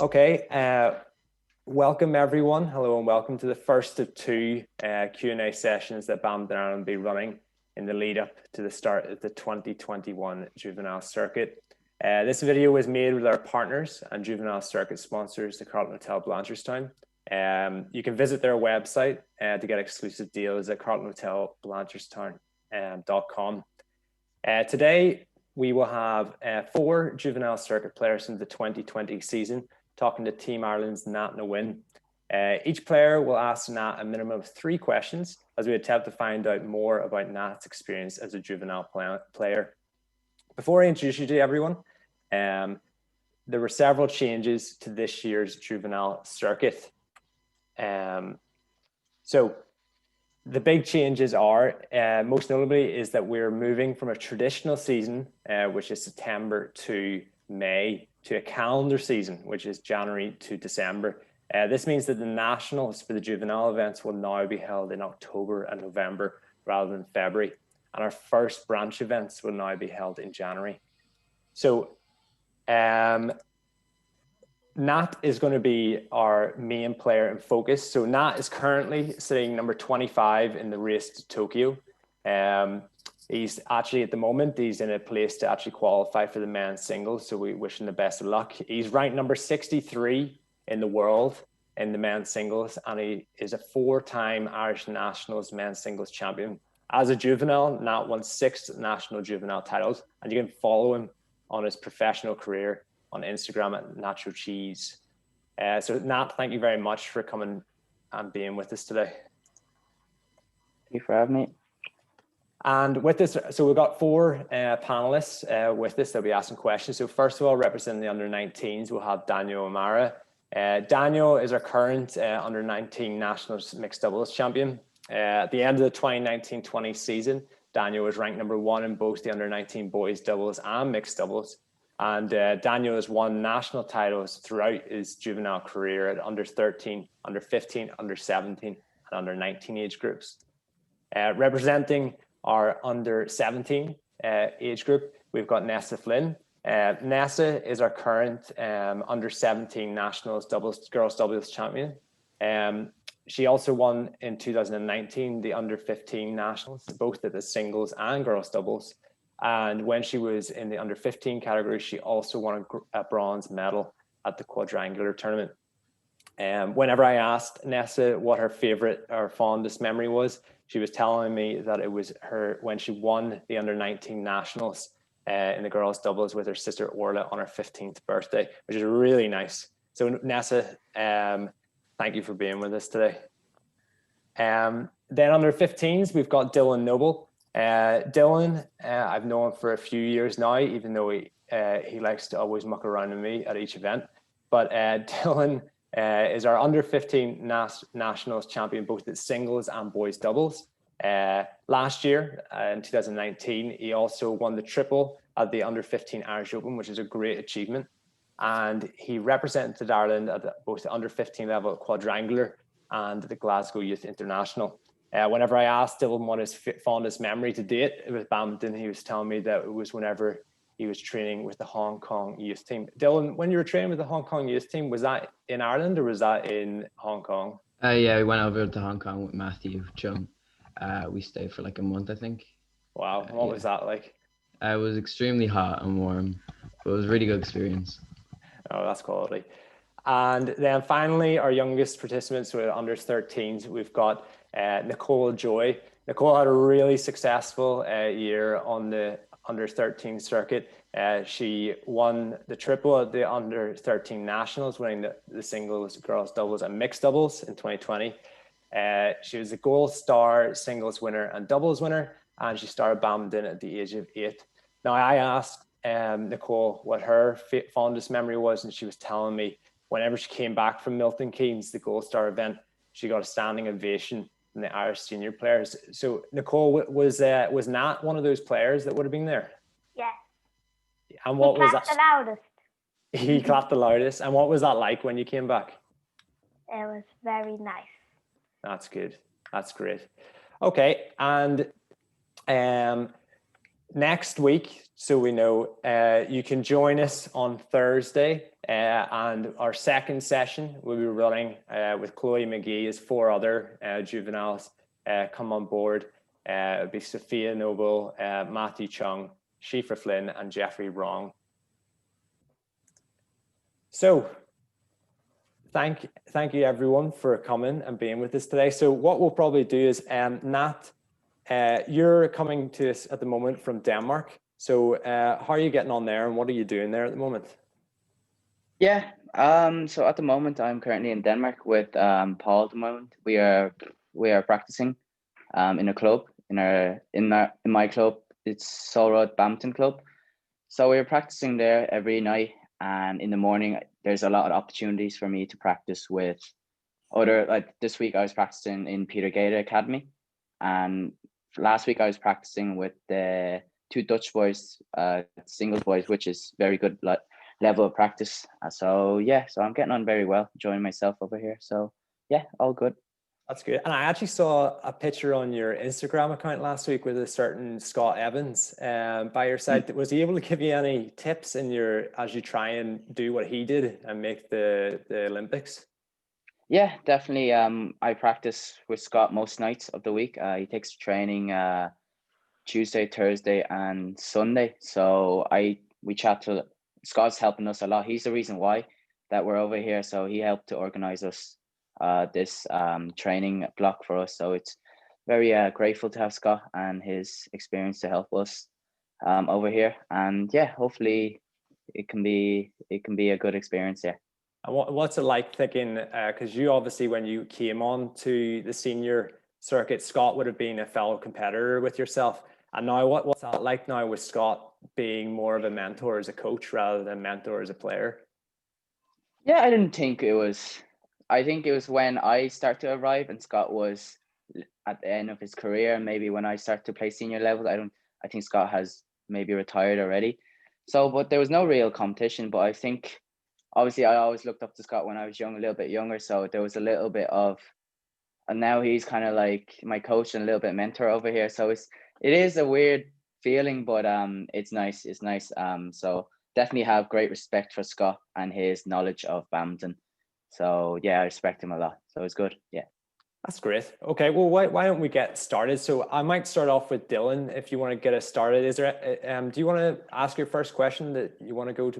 Okay, welcome everyone. Hello and welcome to the first of two Q&A sessions that Badminton Ireland will be running in the lead up to the start of the 2021 Juvenile Circuit. This video was made with our partners and Juvenile Circuit sponsors, the Carlton Hotel Blanchardstown. You can visit their website to get exclusive deals at carltonhotelblanchardstown.com. Today, we will have 4 Juvenile Circuit players in the 2020 season talking to Team Ireland's Nhat Nguyen. Each player will ask Nhat a minimum of 3 questions as we attempt to find out more about Nat's experience as a juvenile player. Before I introduce you to everyone, there were several changes to this year's Juvenile Circuit. So the big changes are, most notably, is that we're moving from a traditional season, which is September to May, to a calendar season, which is January to December. This means that the nationals for the juvenile events will now be held in October and November rather than February. And our first branch events will now be held in January. So Nhat is going to be our main player in focus. So Nhat is currently sitting number 25 in the race to Tokyo. He's actually, at the moment, he's in a place to actually qualify for the men's singles. So we wish him the best of luck. He's ranked number 63 in the world in the men's singles, and he is a 4-time Irish Nationals men's singles champion. As a juvenile, Nhat won 6 national juvenile titles, and you can follow him on his professional career on Instagram at Nacho Cheese. So Nhat, thank you very much for coming and being with us today. Thank you for having me. And with this, so we've got 4 panelists with us that'll be asking questions. So first of all, representing the under-19s, we'll have Daniel O'Meara. Daniel is our current under-19 nationals mixed doubles champion. At the end of the 2019-20 season, Daniel was ranked number 1 in both the under-19 boys doubles and mixed doubles. And Daniel has won national titles throughout his juvenile career at under-13, under-15, under-17, and under-19 age groups. Representing our under-17 age group, we've got Neasa Flynn. Neasa is our current under-17 nationals girls doubles champion. She also won in 2019 the under-15 nationals, both at the singles and girls doubles. And when she was in the under-15 category, she also won a bronze medal at the quadrangular tournament. Whenever I asked Neasa what her favorite or fondest memory was, she was telling me that it was her when she won the under-19 nationals in the girls doubles with her sister Orla on her 15th birthday, which is really nice. So Neasa, thank you for being with us today. Then under 15s, we've got Dylan Noble. Dylan, I've known for a few years now, even though he likes to always muck around with me at each event. But Dylan is our under-15 nationals champion, both at singles and boys doubles. Last year, in 2019, he also won the triple at the under-15 Irish Open, which is a great achievement. And he represented Ireland at both the under-15 level at quadrangular and the Glasgow Youth International. Whenever I asked Dylan what his fondest memory to date with badminton, he was telling me that it was whenever he was training with the Hong Kong youth team. Dylan, when you were training with the Hong Kong youth team, was that in Ireland or was that in Hong Kong? Yeah, we went over to Hong Kong with Matthew Chung. We stayed for like a month, I think. Wow, what was that like? It was extremely hot and warm, but it was a really good experience. Oh, that's quality. And then finally, our youngest participants with under 13s, we've got Nicole Joy. Nicole had a really successful year on the under 13 circuit. She won the triple at the under 13 nationals, winning the singles, girls doubles and mixed doubles in 2020. She was a gold star singles winner and doubles winner, and she started badminton at the age of 8. Now I asked Nicole what her fondest memory was, and she was telling me whenever she came back from Milton Keynes, the gold star event, she got a standing ovation from the Irish senior players. So Nicole, was Nhat one of those players that would have been there? Yeah. And what was that? He clapped the loudest. He clapped the loudest. And what was that like when you came back? It was very nice. That's good. That's great. Okay, and next week, so we know, you can join us on Thursday, and our second session will be running with Chloe McGee as 4 other juveniles come on board. It'll be Sophia Noble, Matthew Chung, Shifa Flynn, and Jeffrey Wrong. So thank you everyone for coming and being with us today. So what we'll probably do is, Nat, you're coming to us at the moment from Denmark. So how are you getting on there, and what are you doing there at the moment? Yeah, so at the moment I'm currently in Denmark with Paul at the moment. We are practicing in a club, in my club. It's Solrod Badminton Club. So we're practicing there every night, and in the morning there's a lot of opportunities for me to practice with other, like this week I was practicing in Peter Gaeta Academy, and last week I was practicing with the 2 Dutch boys, singles boys, which is very good level of practice. So yeah, so I'm getting on very well, enjoying myself over here. So yeah, all good. That's good. And I actually saw a picture on your Instagram account last week with a certain Scott Evans by your side. Was he able to give you any tips as you try and do what he did and make the Olympics? Yeah, definitely. I practice with Scott most nights of the week. He takes training Tuesday, Thursday, and Sunday. So we chat to Scott's helping us a lot. He's the reason why that we're over here. So he helped to organize us this training block for us. So it's very grateful to have Scott and his experience to help us over here. And yeah, hopefully it can be a good experience. Yeah. And what's it like thinking, because you obviously, when you came on to the senior circuit, Scott would have been a fellow competitor with yourself. And now what's that like now with Scott being more of a mentor as a coach rather than mentor as a player? Yeah, I didn't think it was. I think it was when I started to arrive and Scott was at the end of his career. Maybe when I started to play senior levels, I think Scott has maybe retired already. So, but there was no real competition. But I think, obviously, I always looked up to Scott when I was young, a little bit younger. So there was a little bit of, and now he's kind of like my coach and a little bit mentor over here. So it is a weird feeling, but it's nice. It's nice. So definitely have great respect for Scott and his knowledge of badminton. So yeah, I respect him a lot. So it's good. Yeah. That's great. Okay, well, why don't we get started? So I might start off with Dylan if you want to get us started. Is there? Do you want to ask your first question that you want to go to?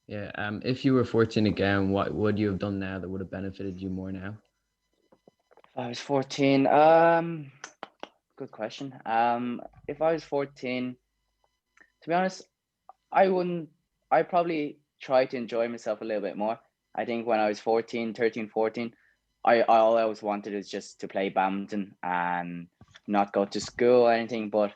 Yeah. If you were 14 again, what would you have done now that would have benefited you more now? If I was 14, good question. If I was 14, to be honest, I probably try to enjoy myself a little bit more. I think when I was 14, I all I always wanted is just to play badminton and not go to school or anything. But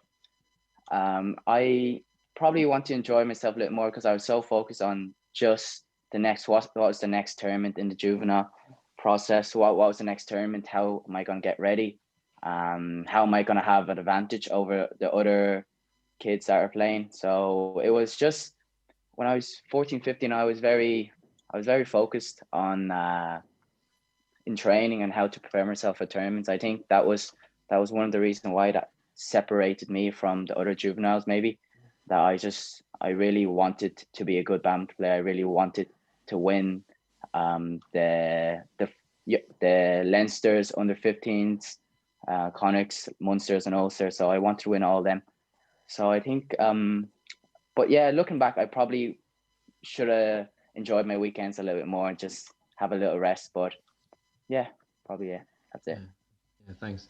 I probably want to enjoy myself a little more because I was so focused on just the next, what was the next tournament in the juvenile process? What was the next tournament? How am I going to get ready? How am I going to have an advantage over the other kids that are playing? So it was just, when I was 14, 15, I was very focused on in training and how to prepare myself for tournaments. I think that was one of the reasons why that separated me from the other juveniles, maybe, that I really wanted to be a good badminton player. I really wanted to win the Leinsters under 15s, Connachts, Munsters and Ulsters. So I want to win all of them. So I think but yeah, looking back, I probably should have enjoyed my weekends a little bit more and just have a little rest. But yeah, probably, yeah, that's it. Yeah, thanks.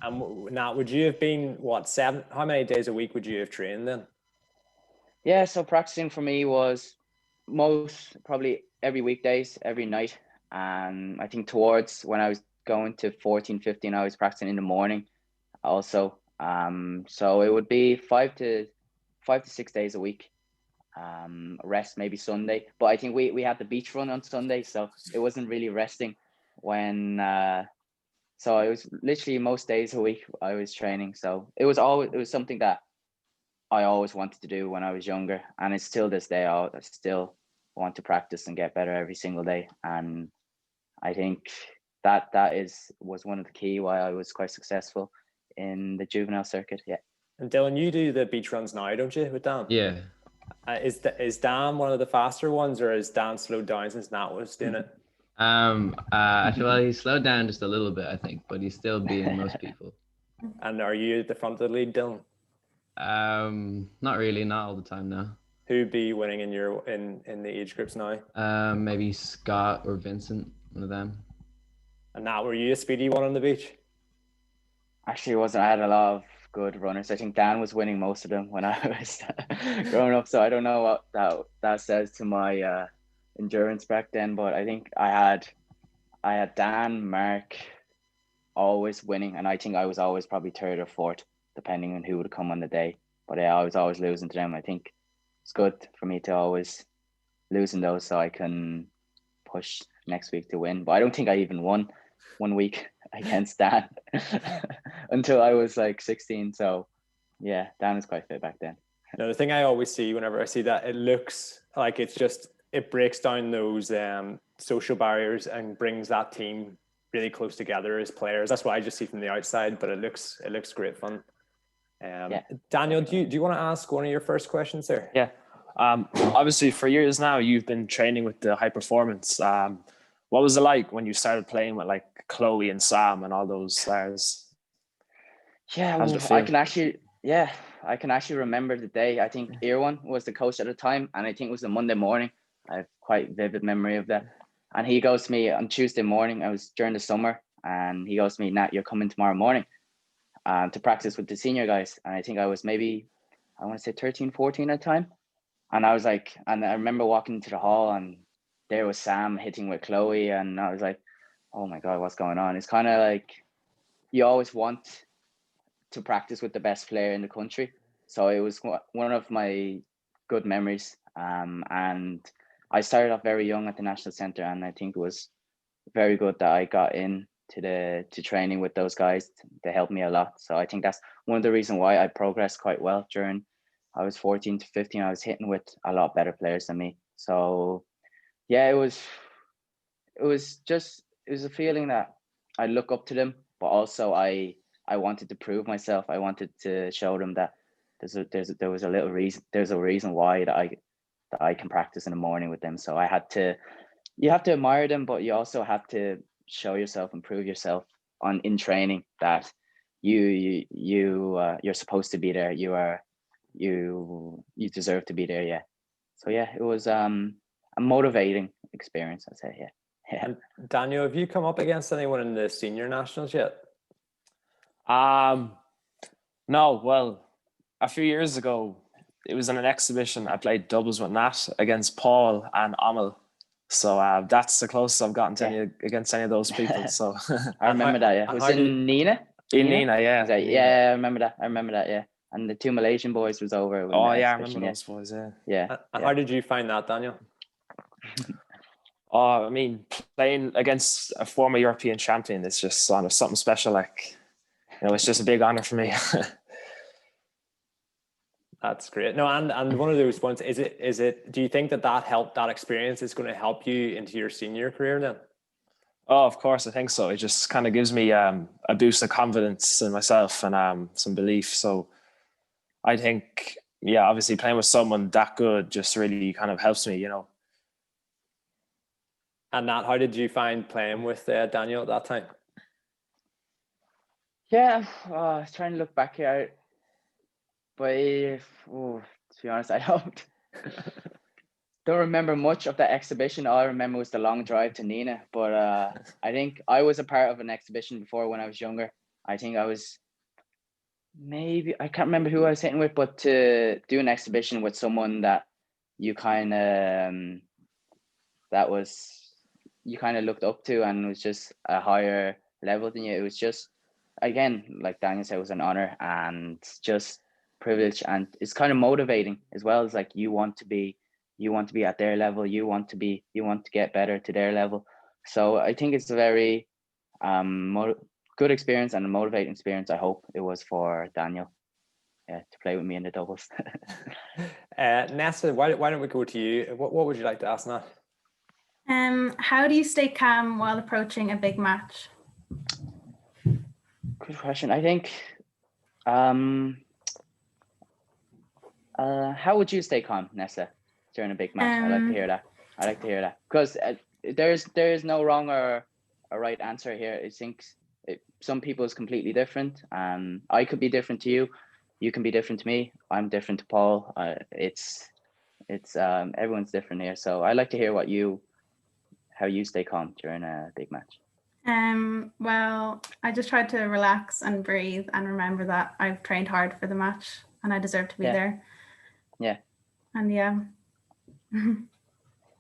Now, would you have been, how many days a week would you have trained then? Yeah, so practicing for me was probably every weekdays, every night. And I think towards when I was going to 14, 15, I was practicing in the morning also. So it would be 5 to 6 days a week. Rest maybe Sunday, but I think we had the beach run on Sunday, so it wasn't really resting when so it was literally most days a week I was training. So it was something that I always wanted to do when I was younger, and it's still this day. I still want to practice and get better every single day, and I think that was one of the key why I was quite successful in the juvenile circuit. Yeah. And Dylan, you do the beach runs now, don't you, with Dan? Yeah. Is Dan one of the faster ones, or is Dan slowed down since Nat was doing it? I feel like he slowed down just a little bit, I think, but he's still beating most people. And are you at the front of the lead, Dylan? Not really, not all the time now. Who'd be winning in the age groups now? Maybe Scott or Vincent, one of them. And Nat, were you a speedy one on the beach? Actually, it wasn't. I had a lot of good runners. I think Dan was winning most of them when I was growing up. So I don't know what that says to my endurance back then. But I think I had Dan, Mark, always winning, and I think I was always probably third or fourth, depending on who would come on the day. But yeah, I was always losing to them. I think it's good for me to always lose in those, so I can push next week to win. But I don't think I even won one week against Dan until I was like 16. So yeah, Dan was quite fit back then. No, the thing I always see whenever I see that, it looks like it breaks down those social barriers and brings that team really close together as players. That's what I just see from the outside, but it looks great fun. Yeah. Daniel, do you want to ask one of your first questions there? Yeah. Obviously, for years now, you've been training with the high performance. What was it like when you started playing with like Chloe and Sam and all those stars? Yeah, How's well, it feel? I can actually remember the day. I think Irwan was the coach at the time, and I think it was a Monday morning. I have quite vivid memory of that. And he goes to me on Tuesday morning. I was during the summer, and he goes to me, Nat, you're coming tomorrow morning to practice with the senior guys. And I think I was maybe, I want to say 13, 14 at the time. And I was like, and I remember walking into the hall, and there was Sam hitting with Chloe, and I was like, oh my God, what's going on? It's kind of like you always want to practice with the best player in the country. So it was one of my good memories. And I started off very young at the National Centre, and I think it was very good that I got in to training with those guys. They helped me a lot. So I think that's one of the reasons why I progressed quite well during, I was 14 to 15. I was hitting with a lot better players than me. So yeah, it was a feeling that I look up to them, but also I wanted to prove myself. I wanted to show them that there's a reason why that I can practice in the morning with them. So you have to admire them, but you also have to show yourself and prove yourself in training that you're supposed to be there. You deserve to be there. Yeah. So yeah, it was a motivating experience, I'd say. Yeah. Yeah. And Daniel, have you come up against anyone in the senior nationals yet? No, well, a few years ago, it was in an exhibition. I played doubles with Nat against Paul and Amel. So that's the closest I've gotten to against any of those people. So I remember that. Yeah, it was in Nina. In Nina, yeah. Yeah, I remember that. Yeah, and the two Malaysian boys was over. Oh yeah, I remember those boys. Yeah. Yeah. How did you find that, Daniel? Oh, I mean, playing against a former European champion is just something special. Like, it's just a big honor for me. That's great. No, and one of those ones, is it, do you think that experience is going to help you into your senior career then? Oh, of course, I think so. It just kind of gives me a boost of confidence in myself and some belief. So I think, yeah, obviously playing with someone that good just really kind of helps me, And Nat, how did you find playing with Daniel at that time? Yeah, I was trying to look back here, but to be honest, I don't remember much of that exhibition. All I remember was the long drive to Nina. But I think I was a part of an exhibition before when I was younger. I think I was I can't remember who I was hitting with, but to do an exhibition with someone that you kind of looked up to and was just a higher level than you. It was just, again, like Daniel said, it was an honor and just privilege, and it's kind of motivating as well. It's like you want to be at their level, you want to get better to their level. So I think it's a very good experience and a motivating experience. I hope it was for Daniel to play with me in the doubles. Neasa, why don't we go to you? What would you like to ask Nat? How do you stay calm while approaching a big match? Good question. I think How would you stay calm, Nessa, during a big match? I like to hear that. I like to hear that because there's no wrong or a right answer here. I think some people is completely different. I could be different to you. You can be different to me. I'm different to Paul. It's everyone's different here. So I like to hear how you stay calm during a big match. Well, I just tried to relax and breathe and remember that I've trained hard for the match and I deserve to be there. Yeah. And yeah.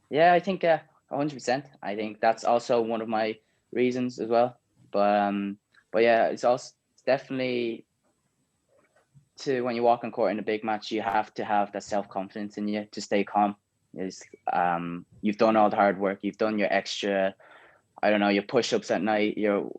Yeah, I think 100%. I think that's also one of my reasons as well. But yeah, it's definitely when you walk on court in a big match, you have to have that self-confidence in you to stay calm. You've done all the hard work. You've done your extra, I don't know, your push-ups at night, your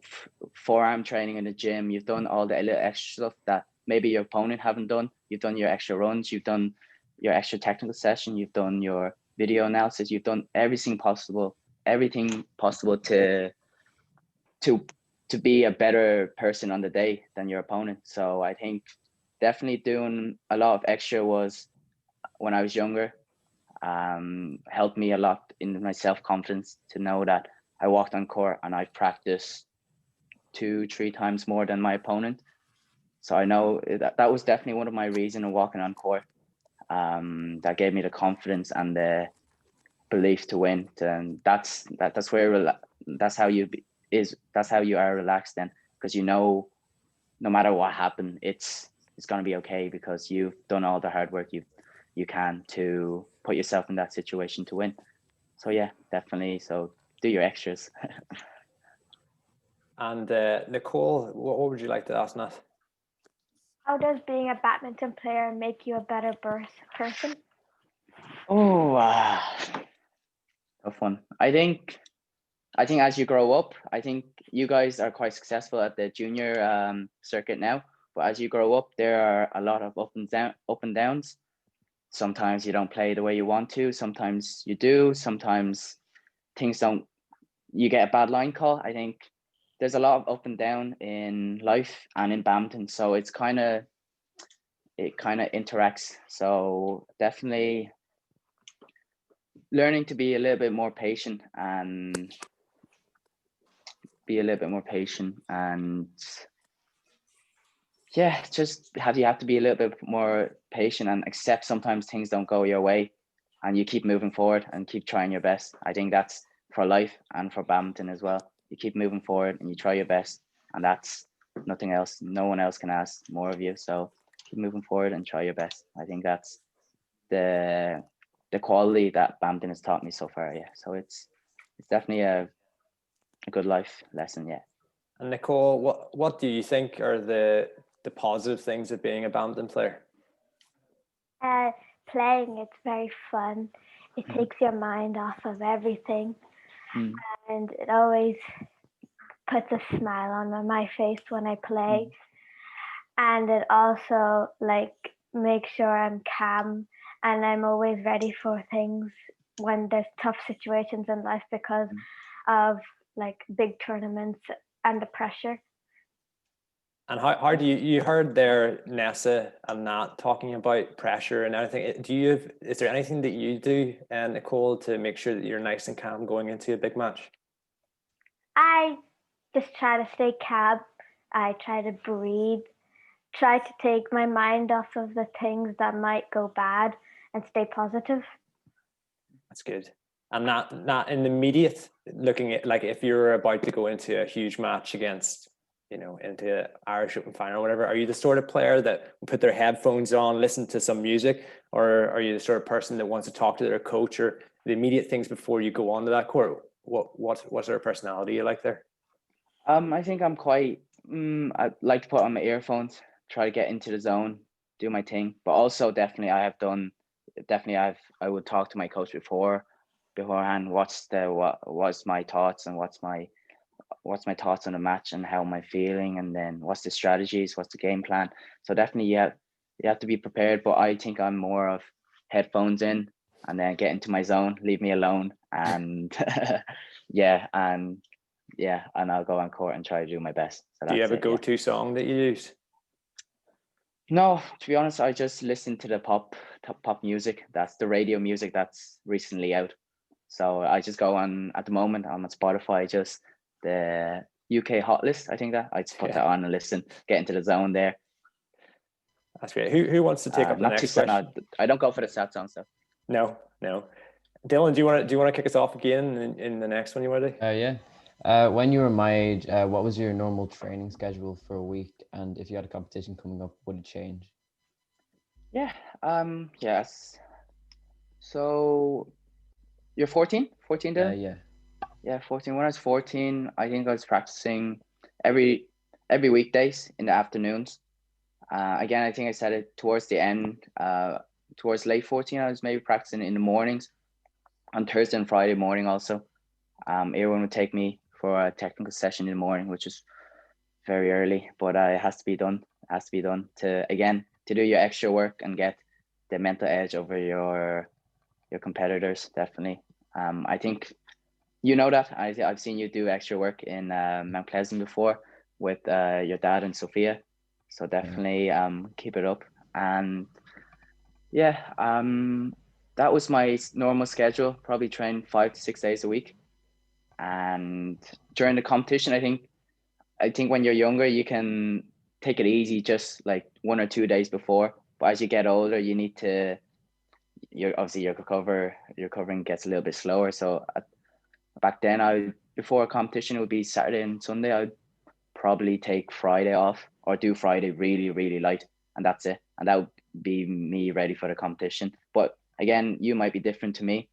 forearm training in the gym. You've done all the little extra stuff that maybe your opponent haven't done. You've done your extra runs. You've done your extra technical session. You've done your video analysis. You've done everything possible to be a better person on the day than your opponent. So I think definitely doing a lot of extra was when I was younger, helped me a lot in my self-confidence to know that I walked on court and I've practiced 2-3 times more than my opponent. So I know that was definitely one of my reasons of walking on court. That gave me the confidence and the belief to win. And that's how you are relaxed then, because you know no matter what happened, it's going to be okay because you've done all the hard work you can to put yourself in that situation to win. So yeah, definitely. So do your extras. And Nicole, what would you like to ask Nat? How does being a badminton player make you a better person? Oh, tough one. I think as you grow up, I think you guys are quite successful at the junior circuit now. But as you grow up, there are a lot of up and downs. Sometimes you don't play the way you want to. Sometimes you do. Sometimes things don't. You get a bad line call. I think there's a lot of up and down in life and in badminton. So it kind of interacts. So definitely learning to be a little bit more patient and yeah, just you have to be a little bit more patient and accept sometimes things don't go your way and you keep moving forward and keep trying your best. I think that's for life and for badminton as well. You keep moving forward and you try your best, and that's nothing else. No one else can ask more of you. So keep moving forward and try your best. I think that's the quality that badminton has taught me so far. Yeah. So it's definitely a good life lesson. Yeah. And Nicole, what do you think are the positive things of being a badminton player? Playing, it's very fun. It takes your mind off of everything. And it always puts a smile on my face when I play. And it also makes sure I'm calm and I'm always ready for things when there's tough situations in life because of big tournaments and the pressure. And how do you heard there Neasa and Nat talking about pressure and everything. Is there anything that you do, Nicole, to make sure that you're nice and calm going into a big match? I just try to stay calm. I try to breathe, try to take my mind off of the things that might go bad and stay positive. That's good. And not in the immediate, looking at if you're about to go into a huge match against, into an Irish Open final or whatever, are you the sort of player that will put their headphones on, listen to some music, or are you the sort of person that wants to talk to their coach or the immediate things before you go onto that court? What sort of personality you like there? I think I'm quite. I like to put on my earphones, try to get into the zone, do my thing. But also, I would talk to my coach beforehand. What's my thoughts and what's my thoughts on the match and how am I feeling, and then what's the strategies, what's the game plan. So definitely, you have to be prepared. But I think I'm more of headphones in and then get into my zone, leave me alone, and and I'll go on court and try to do my best. So do you have a go-to song that you use? No, to be honest, I just listen to the pop music. That's the radio music that's recently out. So I just go on, at the moment, I'm on Spotify, just the UK hot list. I think that I just put that on and listen, get into the zone there. That's great. Who wants to take up the Not too next sad. question? No, I don't go for the sad songs though. No. Dylan, do you want to kick us off again in the next one you want to do? Yeah. When you were my age, what was your normal training schedule for a week? And if you had a competition coming up, would it change? Yeah. Yes. So you're 14? 14 Dylan? Yeah. Yeah, 14. When I was 14, I think I was practicing every weekdays in the afternoons. Again, I think I said it towards the end, towards late 14, I was maybe practicing in the mornings, on Thursday and Friday morning also. Everyone would take me for a technical session in the morning, which is very early, but it has to be done. It has to be done to do your extra work and get the mental edge over your competitors, definitely. I think you know that. I've seen you do extra work in Mount Pleasant before with your dad and Sophia. So definitely keep it up. And yeah, that was my normal schedule, probably train 5 to 6 days a week. And during the competition, I think when you're younger, you can take it easy, just like 1 or 2 days before. But as you get older, you need to, your recovering gets a little bit slower. So back then, before a competition, it would be Saturday and Sunday. I'd probably take Friday off or do Friday really, really light, and that's it. And that would be me ready for the competition. But again, you might be different to me.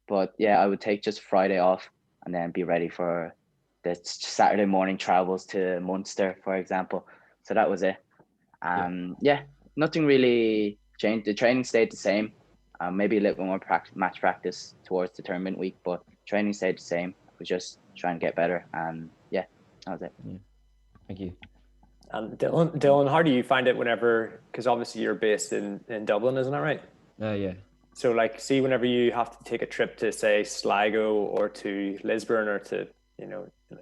But yeah, I would take just Friday off and then be ready for the Saturday morning travels to Munster, for example. So that was it. Yeah, nothing really changed. The training stayed the same. Maybe a little bit more match practice towards the tournament week, but training stayed the same. I was just trying to get better, and yeah, that was it. Yeah. Thank you. And Dylan, how do you find it whenever, because obviously you're based in Dublin, isn't that right? Yeah. So like, see, whenever you have to take a trip to say Sligo or to Lisburn or to,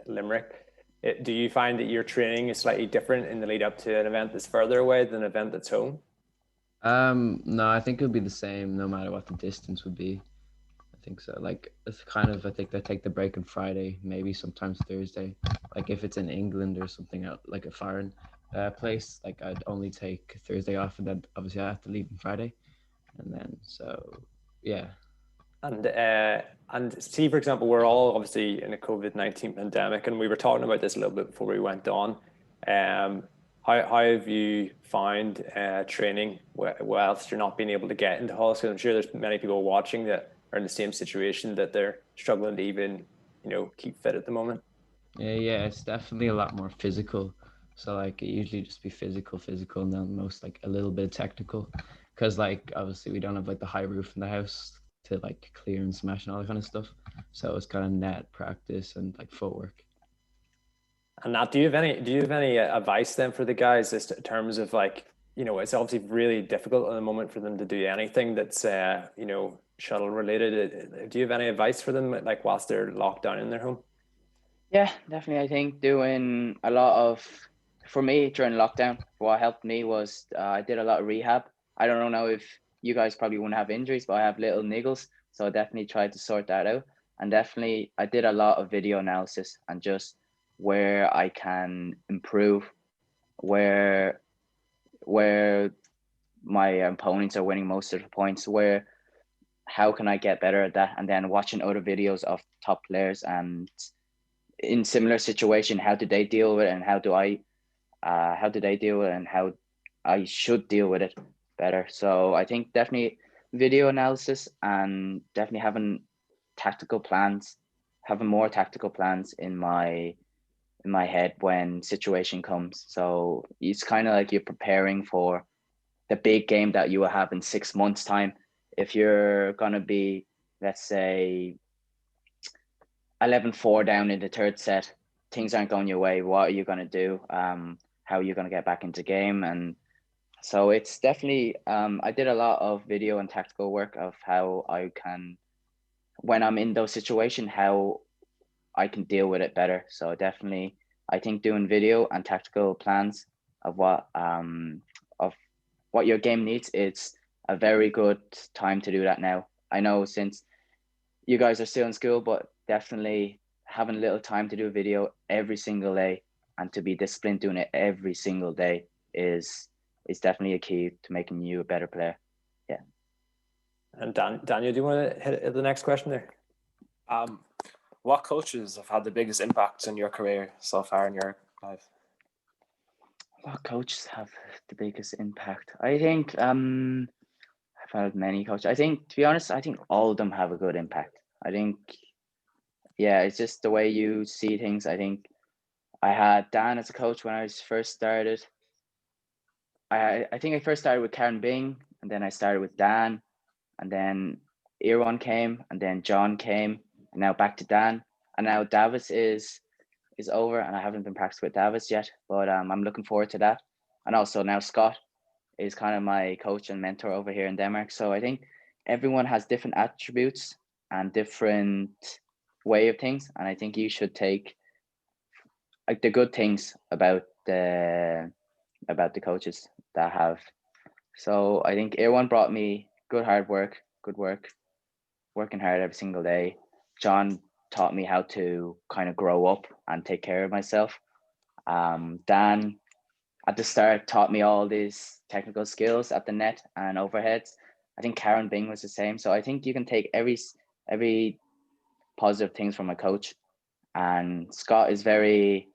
Limerick, do you find that your training is slightly different in the lead up to an event that's further away than an event that's home? No, I think it would be the same no matter what the distance would be. I think so. Like, it's kind of, I think they take the break on Friday, maybe sometimes Thursday. Like if it's in England or something out, like a foreign place, like I'd only take Thursday off, and then obviously I have to leave on Friday. And then, so yeah. And see, for example, we're all obviously in a COVID-19 pandemic, and we were talking about this a little bit before we went on. How have you found training whilst you're not being able to get into halls? Because I'm sure there's many people watching that are in the same situation, that they're struggling to even, keep fit at the moment. Yeah, it's definitely a lot more physical. So like it usually just be physical, and then most like a little bit of technical, because like obviously we don't have like the high roof in the house to like clear and smash and all that kind of stuff. So it's kind of net practice and like footwork. And Nat, do you have any advice then for the guys as to, in terms of like, it's obviously really difficult at the moment for them to do anything that's shuttle related. Do you have any advice for them, like whilst they're locked down in their home? Yeah, definitely. I think doing a lot of, for me during lockdown, what helped me was I did a lot of rehab. I don't know if you guys probably wouldn't have injuries, but I have little niggles. So I definitely tried to sort that out. And definitely I did a lot of video analysis and just where I can improve, where my opponents are winning most of the points, how can I get better at that? And then watching other videos of top players and in similar situation, how do they deal with it, and how do they deal with it, and how I should deal with it better. So I think definitely video analysis, and definitely having more tactical plans in my head when situation comes. So it's kind of like you're preparing for the big game that you will have in 6 months' time. If you're gonna be, let's say, 11-4 down in the third set, things aren't going your way, what are you going to do? How are you going to get back into game? And so it's definitely, I did a lot of video and tactical work of how I can, when I'm in those situations, how I can deal with it better. So definitely, I think doing video and tactical plans of what your game needs, it's a very good time to do that now. I know since you guys are still in school, but definitely having a little time to do a video every single day and to be disciplined doing it every single day is definitely a key to making you a better player. Yeah. And Daniel, do you want to hit the next question there? What coaches have had the biggest impact on your career so far in your life? What coaches have the biggest impact? I think I've had many coaches. I think, to be honest, I think all of them have a good impact. I think, yeah, it's just the way you see things. I think I had Dan as a coach when I first started. I think I first started with Karen Bing, and then I started with Dan, and then Irwan came, and then John came, and now back to Dan, and now Davis is over, and I haven't been practicing with Davis yet, but I'm looking forward to that. And also now Scott is kind of my coach and mentor over here in Denmark. So I think everyone has different attributes and different way of things, and I think you should take like the good things about the coaches that have. So I think everyone brought me good working hard every single day. John taught me how to kind of grow up and take care of myself. Dan at the start taught me all these technical skills at the net and overheads. I think Karen Bing was the same. So I think you can take every positive things from a coach. And Scott is very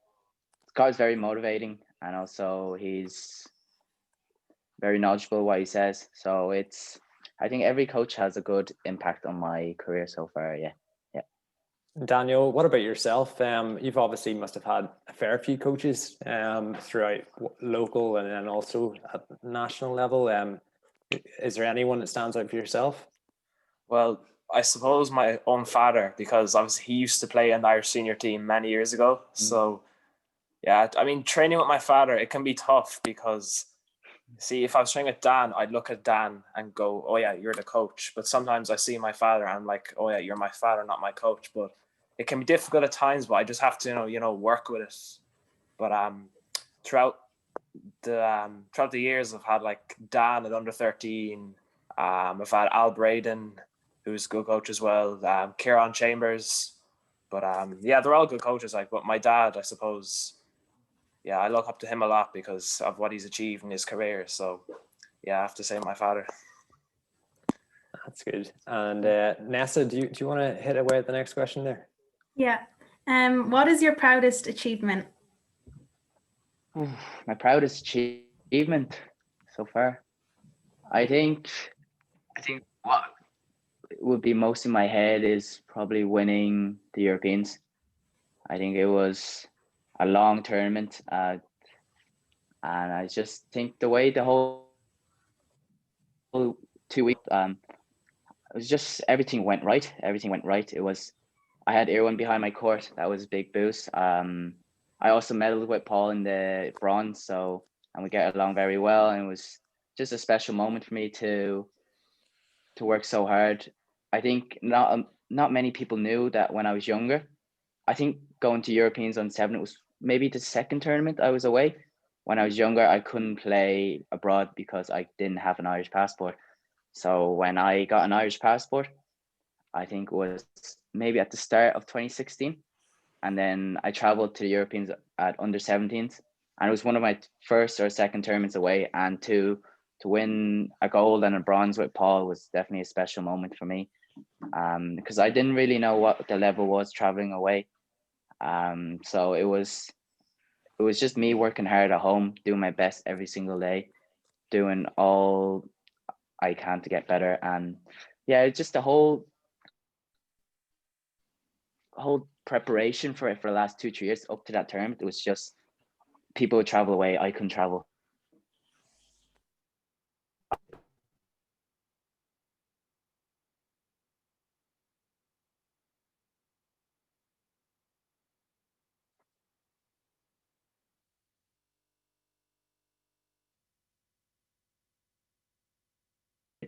motivating, and also he's very knowledgeable what he says. So I think every coach has a good impact on my career so far. Yeah. Daniel, what about yourself? You've obviously must have had a fair few coaches throughout local and then also at national level. Is there anyone that stands out for yourself? Well, I suppose my own father, because obviously he used to play in the Irish senior team many years ago. So yeah, I mean, training with my father, it can be tough because, see, if I was training with Dan, I'd look at Dan and go, oh yeah, you're the coach. But sometimes I see my father and I'm like, oh yeah, you're my father, not my coach. But it can be difficult at times, but I just have to, work with it. But throughout the years, I've had like Dan at under 13. I've had Al Braden, who's a good coach as well. Kieran Chambers. But yeah, they're all good coaches. But my dad, I suppose, yeah, I look up to him a lot because of what he's achieved in his career. So yeah, I have to say my father. That's good. And Neasa, do you want to hit away at the next question there? Yeah. What is your proudest achievement? My proudest achievement so far, I think what would be most in my head is probably winning the Europeans. I think it was a long tournament, and I just think the way the whole 2 weeks, it was just everything went right. It was, I had everyone behind my court. That was a big boost. I also medaled with Paul in the bronze, and we get along very well. And it was just a special moment for me to work so hard. I think not many people knew that when I was younger. I think going to Europeans on 7, it was maybe the second tournament I was away. When I was younger, I couldn't play abroad because I didn't have an Irish passport. So when I got an Irish passport, I think it was maybe at the start of 2016. And then I traveled to the Europeans at under 17s. And it was one of my first or second tournaments away. And to win a gold and a bronze with Paul was definitely a special moment for me. Because I didn't really know what the level was traveling away. So it was just me working hard at home, doing my best every single day, doing all I can to get better. And yeah, it's just the whole preparation for it for the last 2-3 years up to that tournament. It was just people would travel away, I couldn't travel.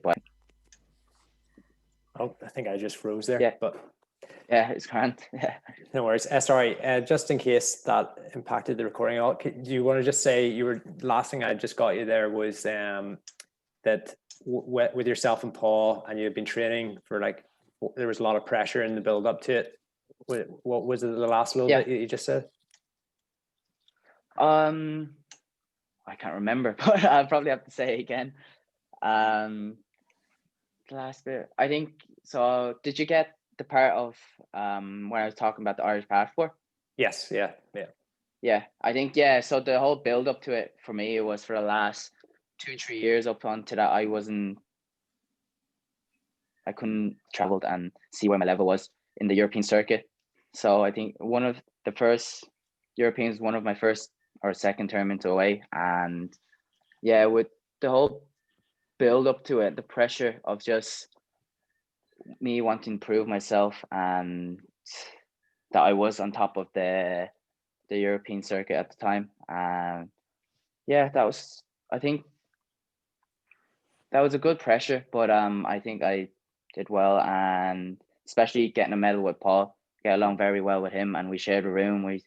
But oh, I think I just froze there. Yeah. But Yeah, it's grand. Yeah. No worries. Sorry, just in case that impacted the recording at all, do you want to just say last thing I just got you there was that with yourself and Paul, and you've been training for like, there was a lot of pressure in the build up to it. What was it, the last little bit you just said? I can't remember, but I'll probably have to say it again. The last bit, I think. So, did you get the part of when I was talking about the Irish passport? Yes. Yeah. Yeah, I think, so the whole build up to it for me, it was for the last 2-3 years up onto that. I couldn't travel and see where my level was in the European circuit. So I think one of the first Europeans, one of my first or second tournament away. And yeah, with the whole build up to it, the pressure of just me wanting to prove myself, and that I was on top of the European circuit at the time. I think that was a good pressure, but I think I did well, and especially getting a medal with Paul, get along very well with him, and we shared a room. We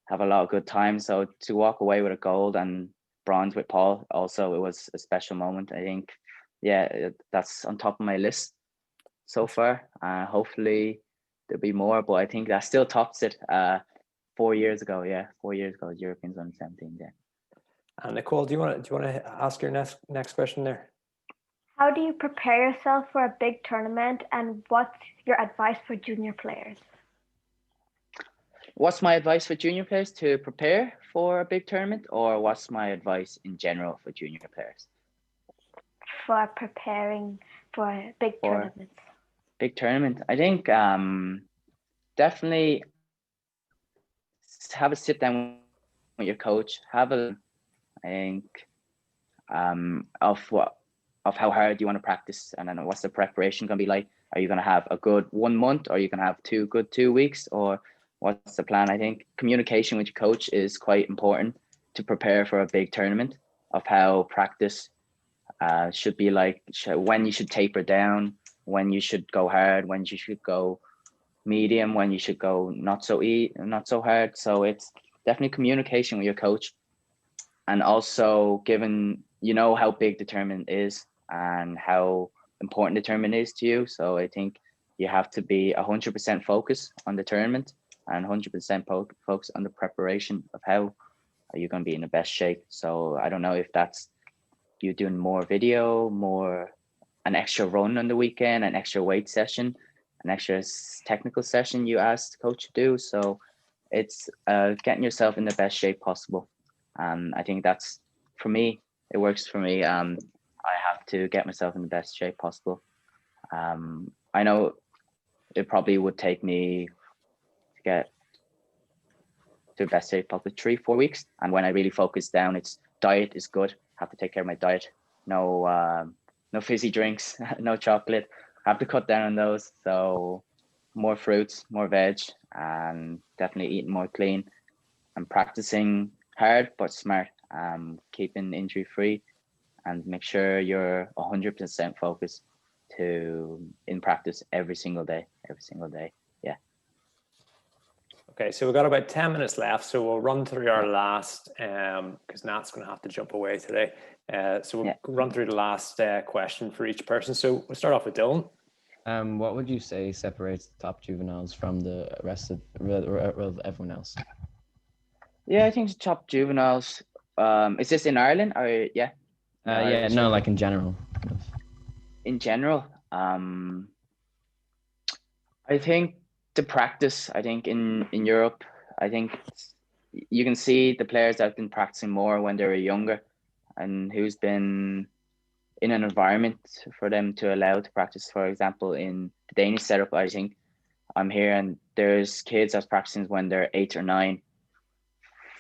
have a lot of good times. So to walk away with a gold and bronze with Paul, also, it was a special moment. I think, that's on top of my list so far. Hopefully there'll be more, but I think that still tops it. 4 years ago, Europeans under 17. Yeah. And Nicole, do you want to ask your next question there? How do you prepare yourself for a big tournament, and what's your advice for junior players? What's my advice for junior players to prepare for a big tournament, or what's my advice in general for junior players? For preparing for big tournaments. Big tournament, I think definitely have a sit down with your coach. I think of how hard you want to practice, and then what's the preparation going to be like. Are you going to have a good 1 month, or are you going to have 2 good 2 weeks, or what's the plan? I think communication with your coach is quite important to prepare for a big tournament, of how practice should be like, when you should taper down, when you should go hard, when you should go medium, when you should go not so hard. So it's definitely communication with your coach, and also given how big the tournament is and how important the tournament is to you. So I think you have to be 100% focused on the tournament and 100% focused on the preparation of how are you going to be in the best shape. So I don't know if that's you doing more video, more an extra run on the weekend, an extra weight session, an extra technical session you asked the coach to do. So it's getting yourself in the best shape possible. I think that's, for me, it works for me. I have to get myself in the best shape possible. I know it probably would take me to get to the best shape possible 3-4 weeks. And when I really focus down, it's diet is good. Have to take care of my diet. No fizzy drinks, no chocolate. Have to cut down on those. So more fruits, more veg, and definitely eating more clean and practicing hard but smart. Keeping injury free, and make sure you're 100% focused in practice every single day. Yeah. Okay, so we've got about 10 minutes left, so we'll run through our last, because Nat's going to have to jump away today. So we'll run through the last question for each person. So we'll start off with Dylan. What would you say separates the top juveniles from the rest of everyone else? Yeah, I think the top juveniles. Is this in Ireland or No, like in general. In general, I think the practice. I think in Europe, I think you can see the players that have been practicing more when they were younger, and who's been in an environment for them to allow to practice. For example, in the Danish setup, I think I'm here and there's kids that's practicing when they're 8 or 9.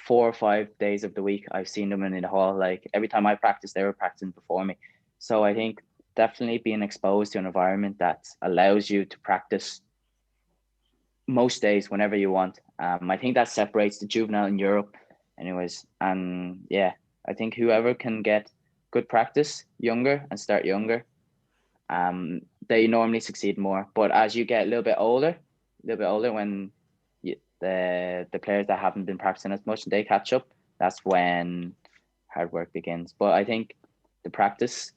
4 or 5 days of the week, I've seen them in the hall. Like every time I practice, they were practicing before me. So I think definitely being exposed to an environment that allows you to practice most days whenever you want. I think that separates the juvenile in Europe anyways. And I think whoever can get good practice younger and start younger, they normally succeed more. But as you get a little bit older, little bit older, when the players that haven't been practicing as much, they catch up, that's when hard work begins. But I think the practice,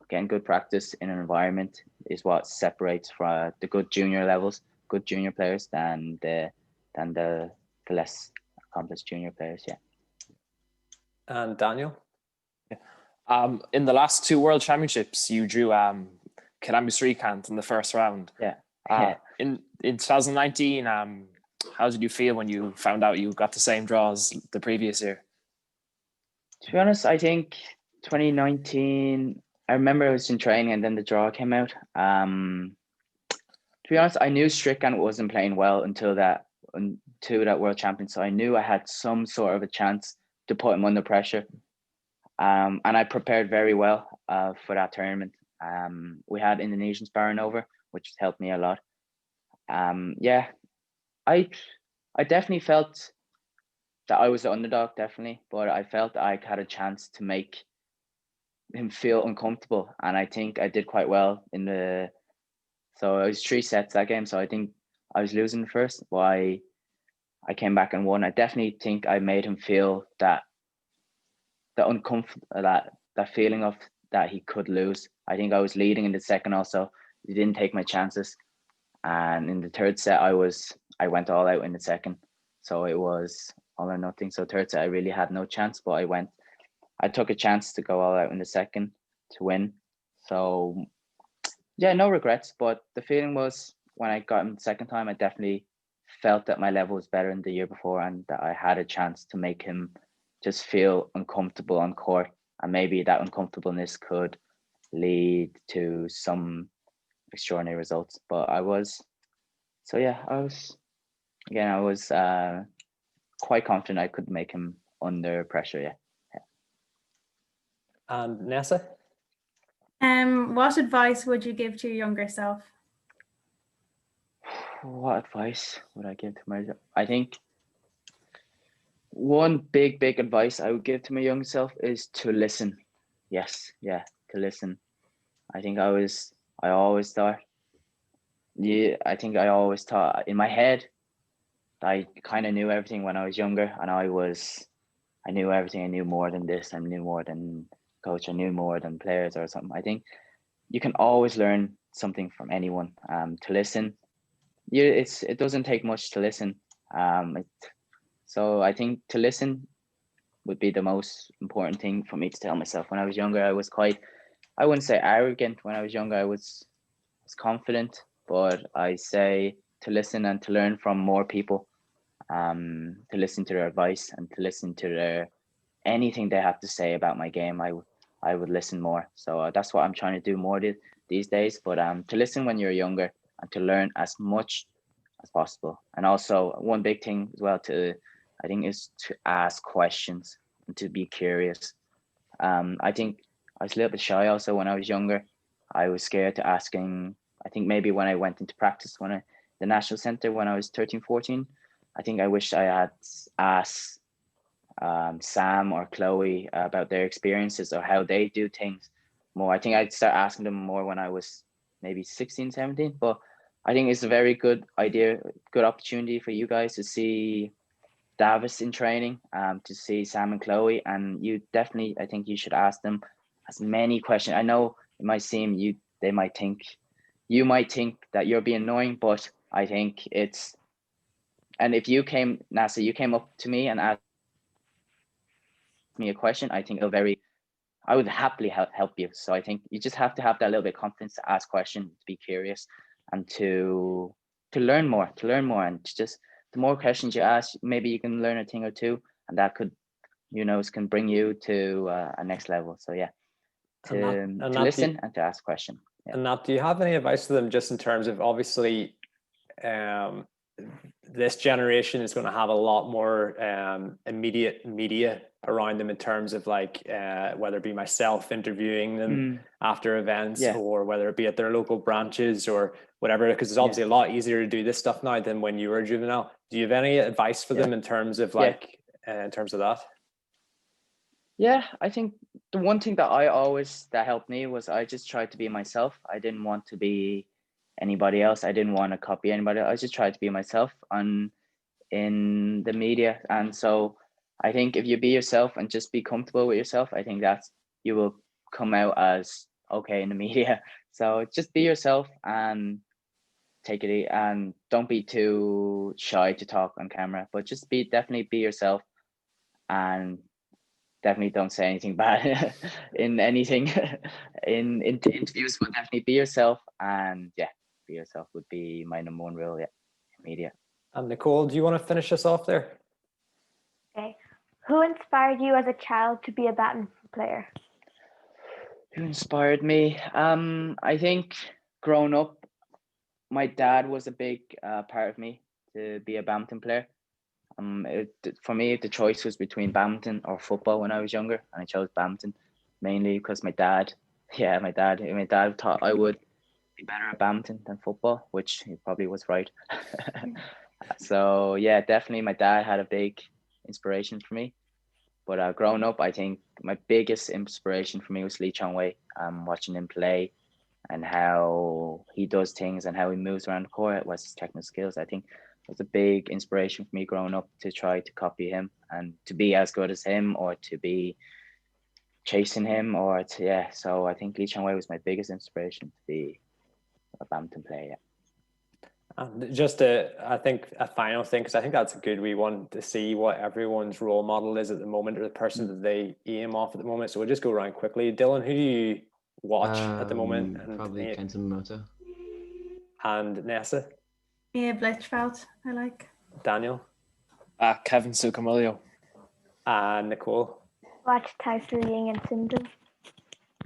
getting good practice in an environment, is what separates from the good junior levels, good junior players, than the less accomplished junior players. Yeah. And Daniel? In the last 2 World Championships, you drew Kirami Srikanth in the first round. Yeah. In 2019, how did you feel when you found out you got the same draw as the previous year? To be honest, I think 2019, I remember I was in training and then the draw came out. To be honest, I knew Strickland wasn't playing well until that World Champion, so I knew I had some sort of a chance to put him under pressure. And I prepared very well for that tournament. We had Indonesian sparring over, which helped me a lot. Yeah, I definitely felt that I was the underdog, definitely, but I felt I had a chance to make him feel uncomfortable, and I think I did quite well so it was 3 sets that game, so I think I was losing first, but I came back and won. I definitely think I made him feel that the uncomfortable, that feeling of that he could lose. I think I was leading in the second also. He didn't take my chances, and in the third set I went all out in the second, so it was all or nothing. So third set I really had no chance, but I took a chance to go all out in the second to win. So yeah, no regrets, but the feeling was when I got him the second time, I definitely felt that my level was better than the year before, and that I had a chance to make him just feel uncomfortable on court, and maybe that uncomfortableness could lead to some extraordinary results. But I was quite confident I could make him under pressure. Yeah. And Neasa? What advice would you give to your younger self? What advice would I give to myself? I think one big advice I would give to my young self is to listen. Yes, yeah, to listen. I think I always thought in my head I kind of knew everything when I was younger, and I knew everything. I knew more than this. I knew more than coach. I knew more than players or something. I think you can always learn something from anyone. To listen, it doesn't take much to listen. So I think to listen would be the most important thing for me to tell myself. When I was younger, I was I wouldn't say arrogant. When I was younger, I was confident, but I say to listen and to learn from more people, to listen to their advice and to listen to anything they have to say about my game. I would listen more. So that's what I'm trying to do more these days. But to listen when you're younger and to learn as much as possible. And also one big thing as well I think is to ask questions and to be curious. I think I was a little bit shy also when I was younger. I was scared to asking. I think maybe when I went into practice the National Centre when I was 13, 14, I think I wish I had asked Sam or Chloe about their experiences or how they do things more. I think I'd start asking them more when I was maybe 16, 17. But I think it's a very good idea, good opportunity for you guys to see Davis in training, to see Sam and Chloe, and you definitely, I think you should ask them as many questions. I know it might seem you might think that you're being annoying, but I think and if you came up to me and asked me a question, I think I would happily help you. So I think you just have to have that little bit of confidence to ask questions, to be curious, and to learn more, and just the more questions you ask, maybe you can learn a thing or two, and that could, can bring you to a next level. So yeah, to listen and to ask questions. Yeah. And Nat, do you have any advice to them just in terms of, obviously, this generation is going to have a lot more immediate media around them in terms of whether it be myself interviewing them after events, or whether it be at their local branches or whatever, because it's obviously a lot easier to do this stuff now than when you were a juvenile. Do you have any advice for them in terms of in terms of that? Yeah, I think the one thing that helped me was I just tried to be myself. I didn't want to be anybody else. I didn't want to copy anybody. I just tried to be myself in the media. And so I think if you be yourself and just be comfortable with yourself, I think you will come out as okay in the media. So just be yourself and take it easy, and don't be too shy to talk on camera, but just definitely be yourself, and definitely don't say anything bad in anything in interviews, but definitely be yourself. And yeah, be yourself would be my number one rule. Yeah, media. And Nicole, do you want to finish us off there? Okay. Who inspired you as a child to be a badminton player? Who inspired me? I think growing up, my dad was a big part of me to be a badminton player. For me, the choice was between badminton or football when I was younger, and I chose badminton mainly because my dad thought I would be better at badminton than football, which he probably was right. So yeah, definitely my dad had a big inspiration for me. But growing up, I think my biggest inspiration for me was Lee Chong-wei. Watching him play and how he does things and how he moves around the court, what's his technical skills. I think it was a big inspiration for me growing up to try to copy him and to be as good as him, or to be chasing him, or to, yeah. So I think Lee Chong-wei was my biggest inspiration to be a badminton player. Yeah. And just I think a final thing, because I think that's a good, we want to see what everyone's role model is at the moment, or the person that they aim off at the moment. So we'll just go around quickly. Dylan, who do you watch at the moment? And probably Kenta Momoto. And Neasa? Yeah, Blitzfeld, I like. Daniel? Kevin Sukamulio. And Nicole? Watch Tyson Ying and Sindhu.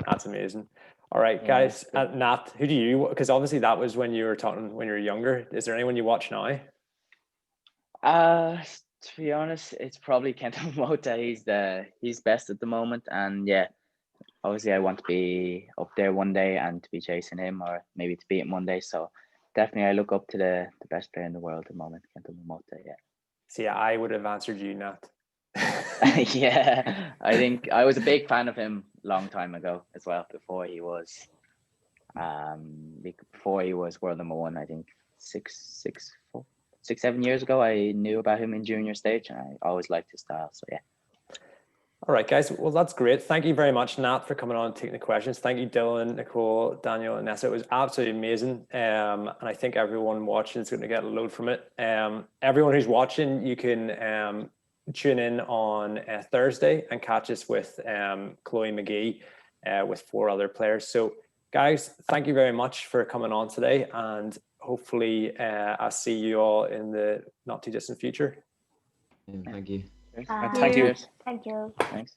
That's amazing. All right, guys. Nat, who do you? Because obviously that was when you were talking when you were younger. Is there anyone you watch now? To be honest, it's probably Kenta Momota. He's best at the moment, and yeah, obviously I want to be up there one day and to be chasing him, or maybe to beat him one day. So definitely I look up to the best player in the world at the moment, Kenta Momota. Yeah. See, I would have answered you, Nat. Yeah, I think I was a big fan of him long time ago as well, before he was world number one. I think 7 years ago I knew about him in junior stage, and I always liked his style. So yeah. All right, guys. Well, that's great. Thank you very much, Nat, for coming on and taking the questions. Thank you, Dylan, Nicole, Daniel, and Neasa. It was absolutely amazing. And I think everyone watching is going to get a load from it. Everyone who's watching, you can tune in on Thursday and catch us with Chloe McGee with 4 other players. So, guys, thank you very much for coming on today. And hopefully I'll see you all in the not too distant future. Yeah, thank you. Thank you. Thank you. Thanks.